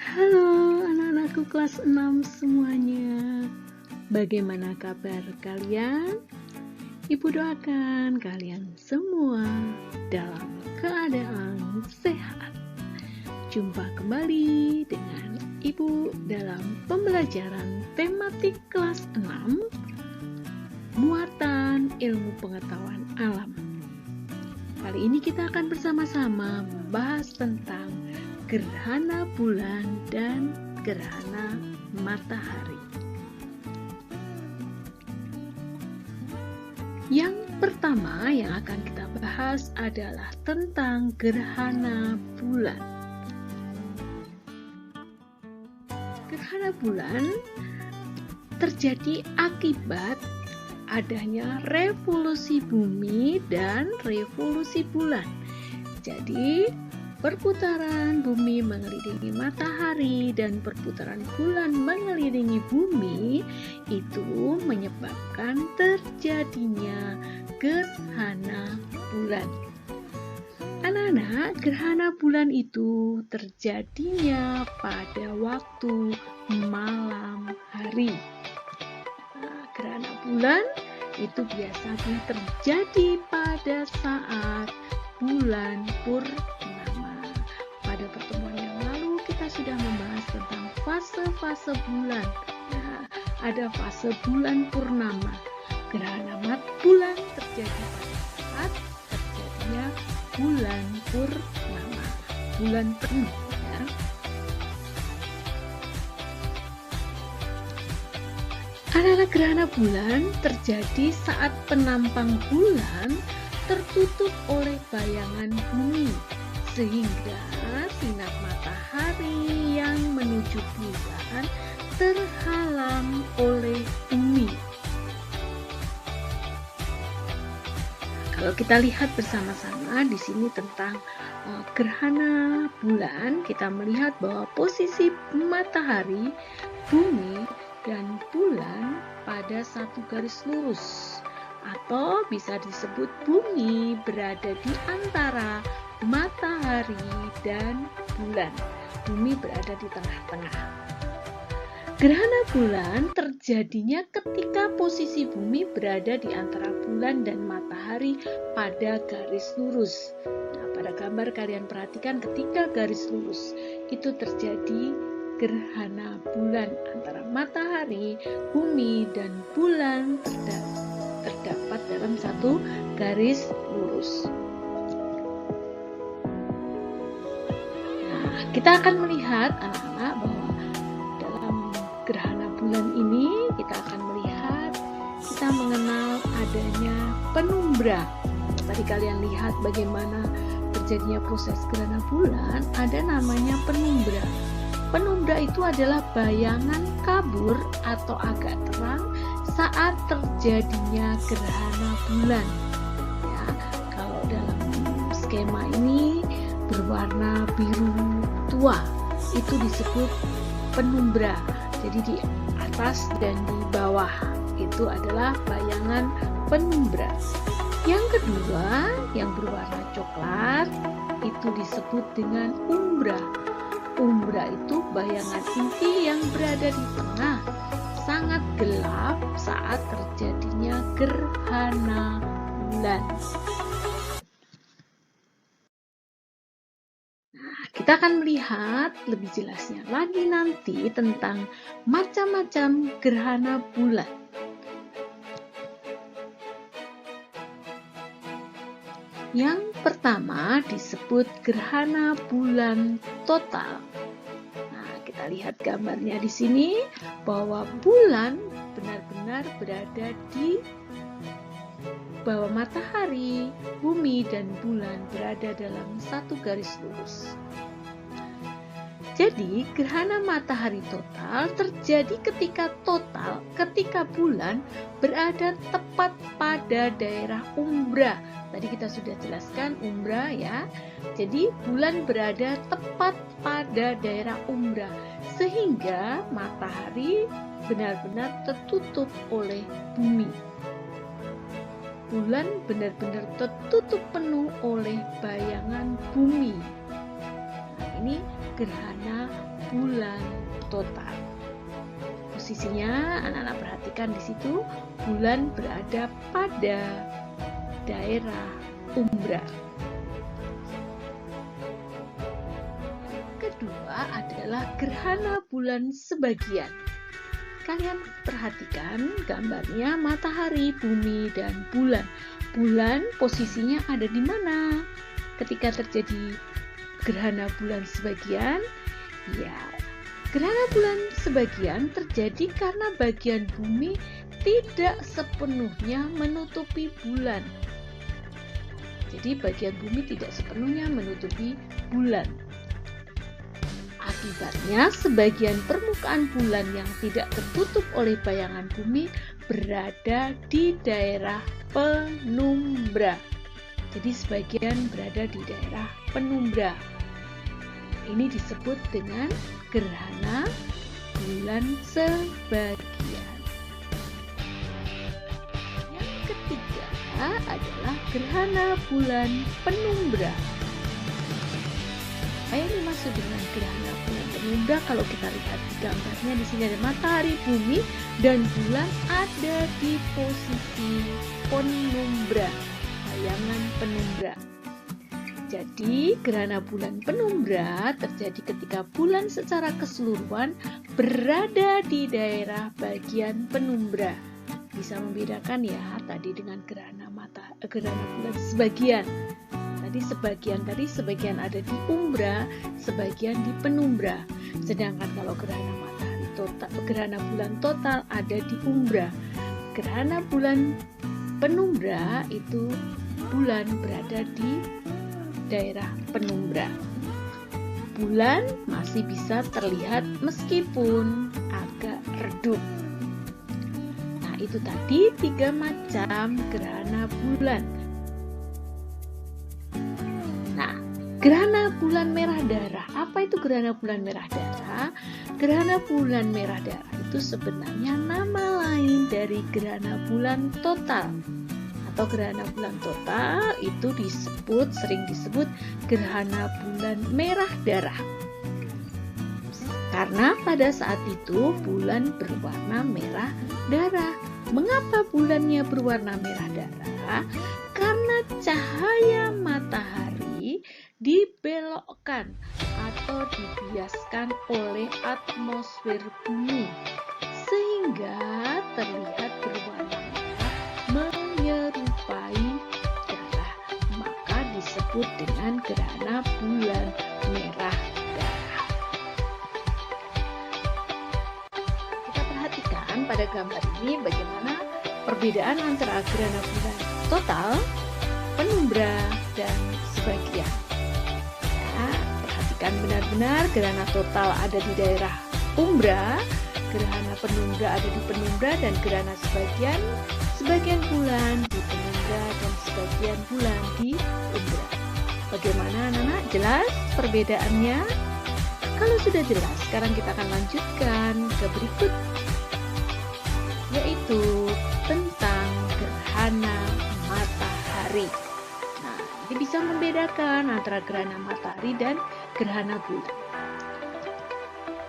Halo anak-anakku kelas 6 semuanya. Bagaimana kabar kalian? Ibu doakan kalian semua dalam keadaan sehat. Jumpa kembali dengan Ibu dalam pembelajaran tematik kelas 6, Muatan Ilmu Pengetahuan Alam. Kali ini kita akan bersama-sama membahas tentang gerhana bulan dan gerhana matahari. Yang pertama yang akan kita bahas adalah tentang gerhana bulan. Gerhana bulan terjadi akibat adanya revolusi bumi dan revolusi bulan. Jadi, perputaran bumi mengelilingi matahari dan perputaran bulan mengelilingi bumi itu menyebabkan terjadinya gerhana bulan. Anak-anak, gerhana bulan itu terjadinya pada waktu malam hari. Gerhana bulan itu biasanya terjadi pada saat bulan purnama. Pada pertemuan yang lalu kita sudah membahas tentang fase-fase bulan. Nah, ada fase bulan purnama. Gerhana bulan terjadi pada saat terjadinya bulan purnama, bulan penuh. Ya. Anak-anak, gerhana bulan terjadi saat penampang bulan tertutup oleh bayangan bumi, sehingga sinar matahari yang menuju bulan terhalang oleh bumi. Kalau kita lihat bersama-sama di sini tentang gerhana bulan, kita melihat bahwa posisi matahari, bumi, dan bulan pada satu garis lurus, atau bisa disebut bumi berada di antara matahari dan bulan. Bumi berada di tengah-tengah. Gerhana bulan terjadinya ketika posisi bumi berada di antara bulan dan matahari pada garis lurus. Nah, pada gambar kalian perhatikan ketika garis lurus itu terjadi gerhana bulan antara matahari, bumi, dan bulan terdapat dalam satu garis lurus. Nah, kita akan melihat anak-anak bahwa dalam gerhana bulan ini kita akan melihat, kita mengenal adanya penumbra. Tadi kalian lihat bagaimana terjadinya proses gerhana bulan, ada namanya penumbra. Penumbra itu adalah bayangan kabur atau agak terang saat terjadinya gerhana bulan. Ya, kalau dalam skema ini berwarna biru tua, itu disebut penumbra. Jadi di atas dan di bawah itu adalah bayangan penumbra. Yang kedua, yang berwarna coklat, itu disebut dengan umbra. Umbra itu bayangan inti yang berada di tengah, sangat gelap saat terjadinya gerhana bulan. Nah, kita akan melihat lebih jelasnya lagi nanti tentang macam-macam gerhana bulan. Yang pertama disebut gerhana bulan total. Nah, kita lihat gambarnya di sini bahwa bulan benar-benar berada di bawah matahari, bumi, dan bulan berada dalam satu garis lurus. Jadi, gerhana matahari total terjadi ketika bulan berada tepat pada daerah umbra. Tadi kita sudah jelaskan umbra ya. Jadi bulan berada tepat pada daerah umbra sehingga matahari benar-benar tertutup oleh bumi. Bulan benar-benar tertutup penuh oleh bayangan bumi. Nah, ini gerhana bulan total. Posisinya anak-anak perhatikan di situ, bulan berada pada daerah umbra. Kedua adalah gerhana bulan sebagian. Kalian perhatikan gambarnya matahari, bumi, dan bulan. Bulan posisinya ada di mana? Ketika terjadi gerhana bulan sebagian, ya, gerhana bulan sebagian terjadi karena bagian bumi tidak sepenuhnya menutupi bulan. Jadi bagian bumi tidak sepenuhnya menutupi bulan. Akibatnya, sebagian permukaan bulan yang tidak tertutup oleh bayangan bumi berada di daerah penumbra. Jadi sebagian berada di daerah penumbra. Ini disebut dengan gerhana bulan sebagian. Yang ketiga adalah gerhana bulan penumbra. Apa yang dimaksud dengan gerhana bulan penumbra? Kalau kita lihat di gambarnya, di sini ada matahari, bumi, dan bulan ada di posisi penumbra, bayangan penumbra. Jadi gerhana bulan penumbra terjadi ketika bulan secara keseluruhan berada di daerah bagian penumbra. Bisa membedakan ya tadi dengan gerhana bulan sebagian. Sebagian ada di umbra, sebagian di penumbra. Sedangkan kalau gerhana bulan total ada di umbra. Gerhana bulan penumbra itu bulan berada di daerah penumbra. Bulan masih bisa terlihat meskipun agak redup. Nah, itu tadi 3 macam gerhana bulan. Gerhana bulan merah darah. Apa itu gerhana bulan merah darah? Gerhana bulan merah darah itu sebenarnya nama lain dari gerhana bulan total. Atau gerhana bulan total itu sering disebut gerhana bulan merah darah. Karena pada saat itu bulan berwarna merah darah. Mengapa bulannya berwarna merah darah? Karena cahaya matahari dibelokkan atau dibiaskan oleh atmosfer bumi sehingga terlihat berwarna merah menyerupai darah, maka disebut dengan gerhana bulan merah darah. Kita perhatikan pada gambar ini bagaimana perbedaan antara gerhana bulan total, penumbra, dan sebagian. Perhatikan benar-benar, gerhana total ada di daerah umbra, gerhana penumbra ada di penumbra, dan gerhana sebagian bulan di penumbra dan sebagian bulan di umbra. Bagaimana anak-anak? Jelas perbedaannya? Kalau sudah jelas, sekarang kita akan lanjutkan ke berikut, yaitu tentang gerhana matahari. Jadi bisa membedakan antara gerhana matahari dan gerhana bulan.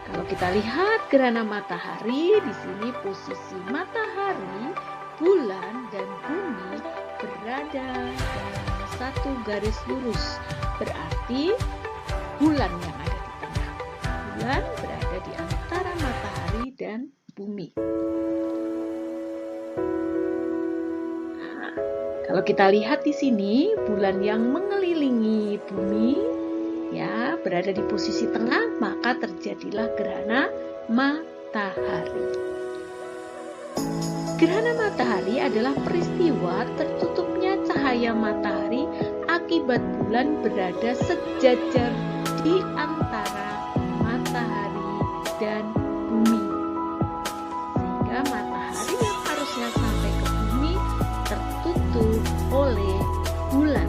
Kalau kita lihat gerhana matahari, di sini posisi matahari, bulan, dan bumi berada dalam satu garis lurus. Berarti bulan yang ada di tengah. Bulan berada di antara matahari dan bumi. Kalau kita lihat di sini, bulan yang mengelilingi bumi ya berada di posisi tengah, maka terjadilah gerhana matahari. Gerhana matahari adalah peristiwa tertutupnya cahaya matahari akibat bulan berada sejajar di antara matahari dan bumi. Sehingga matahari yang harusnya sampai ke bumi tertutup oleh bulan.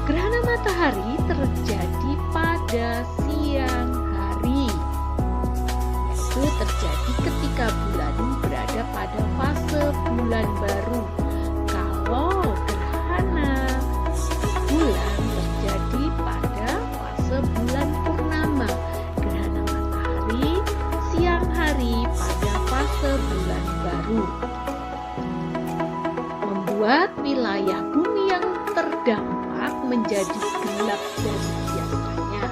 Gerhana matahari terjadi pada siang hari. Itu terjadi ketika bulan berada pada fase bulan baru. Kalau gerhana bulan terjadi menjadi gelap dari biasanya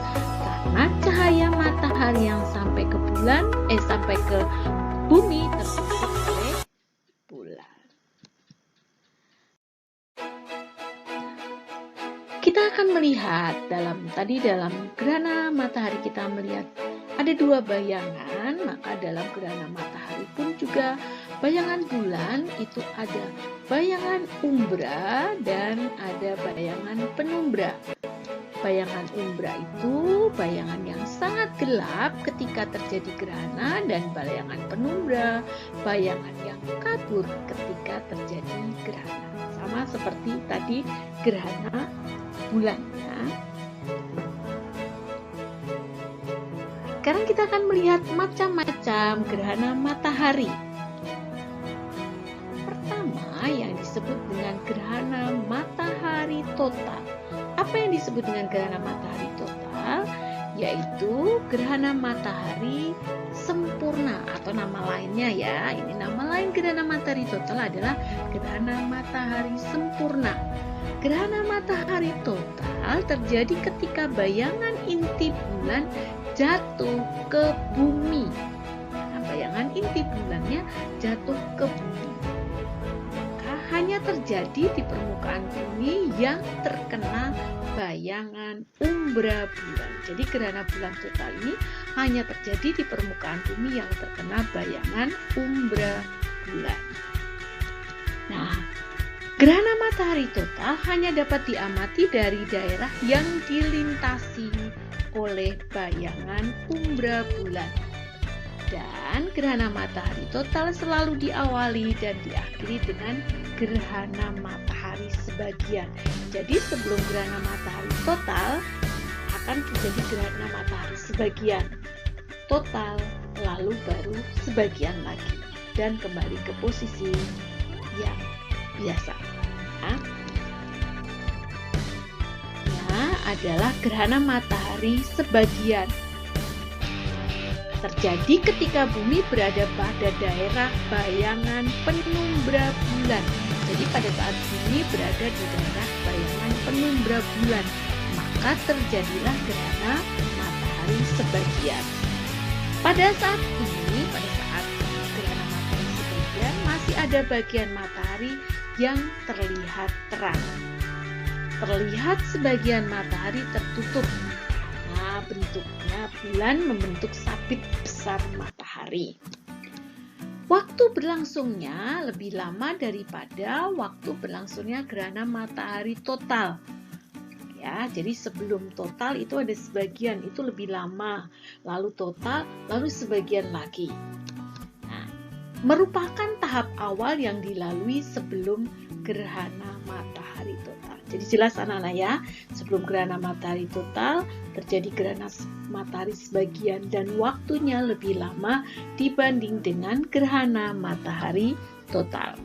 karena cahaya matahari yang sampai ke bumi tertutup oleh bulan. Kita akan melihat dalam gerhana matahari kita melihat ada dua bayangan, maka dalam gerhana matahari pun juga bayangan bulan itu ada bayangan umbra dan ada bayangan penumbra. Bayangan umbra itu bayangan yang sangat gelap ketika terjadi gerhana, dan bayangan penumbra bayangan yang kabur ketika terjadi gerhana. Sama seperti tadi gerhana bulannya. Sekarang kita akan melihat macam-macam gerhana matahari. Pertama yang disebut dengan gerhana matahari total. Apa yang disebut dengan gerhana matahari total? Yaitu gerhana matahari sempurna, atau nama lainnya ya. Ini nama lain gerhana matahari total adalah gerhana matahari sempurna. Gerhana matahari total terjadi ketika bayangan inti bulan jatuh ke bumi. Nah, bayangan inti bulannya jatuh ke bumi. Hanya terjadi di permukaan bumi yang terkena bayangan umbra bulan. Jadi gerhana bulan total ini hanya terjadi di permukaan bumi yang terkena bayangan umbra bulan. Nah, gerhana matahari total hanya dapat diamati dari daerah yang dilintasi oleh bayangan umbra bulan. Dan gerhana matahari total selalu diawali dan diakhiri dengan gerhana matahari sebagian. Jadi sebelum gerhana matahari total akan terjadi gerhana matahari sebagian total, lalu baru sebagian lagi dan kembali ke posisi yang biasa. Adalah gerhana matahari sebagian. Terjadi ketika bumi berada pada daerah bayangan penumbra bulan. Jadi pada saat bumi berada di daerah bayangan penumbra bulan, maka terjadilah gerhana matahari sebagian. Pada saat gerhana matahari sebagian, masih ada bagian matahari yang terlihat terang. Terlihat sebagian matahari tertutup. Nah, bentuknya bulan membentuk sabit besar matahari. Waktu berlangsungnya lebih lama daripada waktu berlangsungnya gerhana matahari total. Ya, jadi sebelum total itu ada sebagian, itu lebih lama. Lalu total, lalu sebagian lagi. Nah, merupakan tahap awal yang dilalui sebelum gerhana matahari total. Jadi jelas anak-anak ya, sebelum gerhana matahari total terjadi gerhana matahari sebagian dan waktunya lebih lama dibanding dengan gerhana matahari total.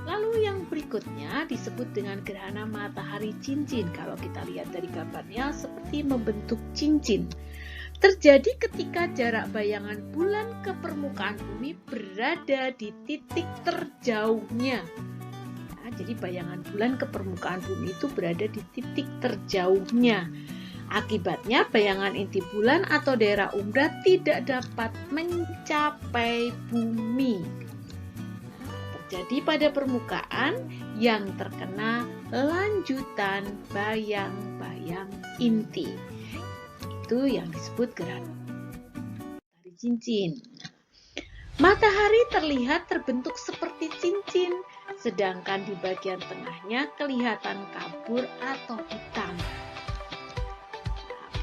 Lalu yang berikutnya disebut dengan gerhana matahari cincin. Kalau kita lihat dari gambarnya seperti membentuk cincin. Terjadi ketika jarak bayangan bulan ke permukaan bumi berada di titik terjauhnya. Jadi bayangan bulan ke permukaan bumi itu berada di titik terjauhnya. Akibatnya bayangan inti bulan atau daerah umbra tidak dapat mencapai bumi. Terjadi pada permukaan yang terkena lanjutan bayang-bayang inti. Itu yang disebut gerhana matahari cincin. Matahari terlihat terbentuk seperti cincin, sedangkan di bagian tengahnya kelihatan kabur atau hitam.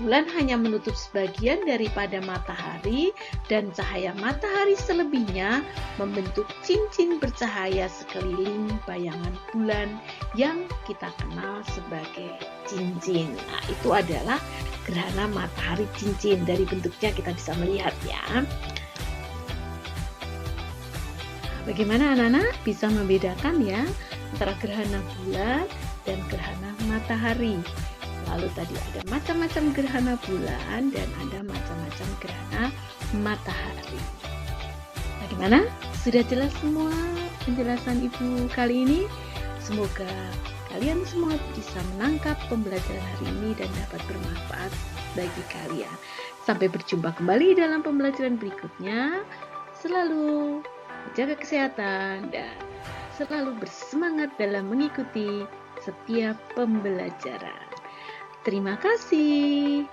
Bulan hanya menutup sebagian daripada matahari dan cahaya matahari selebihnya membentuk cincin bercahaya sekeliling bayangan bulan yang kita kenal sebagai cincin. Nah, itu adalah gerhana matahari cincin. Dari bentuknya kita bisa melihat ya. Bagaimana anak-anak bisa membedakan ya antara gerhana bulan dan gerhana matahari? Lalu tadi ada macam-macam gerhana bulan dan ada macam-macam gerhana matahari. Bagaimana? Sudah jelas semua penjelasan Ibu kali ini? Semoga kalian semua bisa menangkap pembelajaran hari ini dan dapat bermanfaat bagi kalian. Sampai berjumpa kembali dalam pembelajaran berikutnya. Selalu jaga kesehatan dan selalu bersemangat dalam mengikuti setiap pembelajaran. Terima kasih.